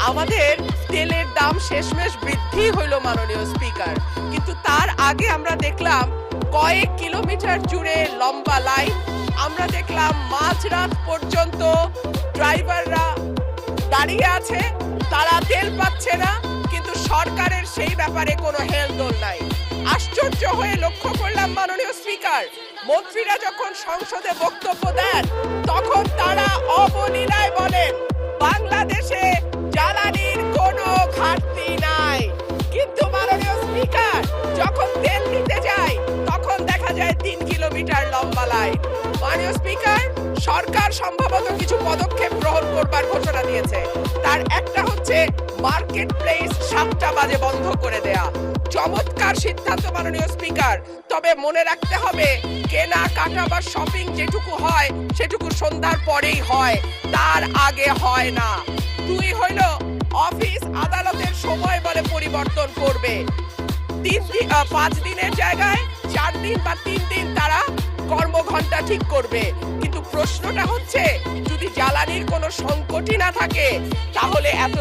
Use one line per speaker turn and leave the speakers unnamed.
আমাদের তেলের দাম শেষমেশ বৃদ্ধি হইল মাননীয় স্পিকার, কিন্তু তার আগে আমরা দেখলাম কয়েক কিলোমিটার জুড়ে লম্বা লাইন। আমরা দেখলাম মাঝরাত পর্যন্ত ড্রাইভাররা দাঁড়িয়ে আছে, তারা তেল পাচ্ছে না, কিন্তু সরকারের সেই ব্যাপারে কোনো হেলদোল নাই। আশ্চর্য হয়ে লক্ষ্য করলাম মাননীয় স্পিকার, মন্ত্রীরা যখন সংসদে বক্তব্য দেন তখন তারা অবলীলায় বলেন বাংলাদেশে জ্বালানির কোনো ঘাটতি নাই, কিন্তু মাননীয় স্পিকার যখন তেল নিতে যায় তখন দেখা যায় 3 কিলোমিটার লম্বা লাইন। মাননীয় স্পিকার, সরকার সম্ভবত কিছু পদক্ষেপ গ্রহণ করবার ঘোষণা দিয়েছে। তার একটা হচ্ছে মার্কেট প্লেস 7টা বাজে বন্ধ করে দেয়া। চমৎকার সিদ্ধান্ত মাননীয় স্পিকার, তবে মনে রাখতে হবে কেনা কাটা বা শপিং যেটুকু হয় সেটুকু সন্ধ্যার পরেই হয়, তার আগে হয় না। 2 হইল অফিস আদালতের সময় বলে পরিবর্তন করবে। 5 দিনের জায়গায় 4 দিন বা 3 দিন তারা কর্মঘণ্টা ঠিক করবে। কিন্তু প্রশ্নটা হচ্ছে যদি জ্বালানির কোনো সংকটই না থাকে তাহলে এত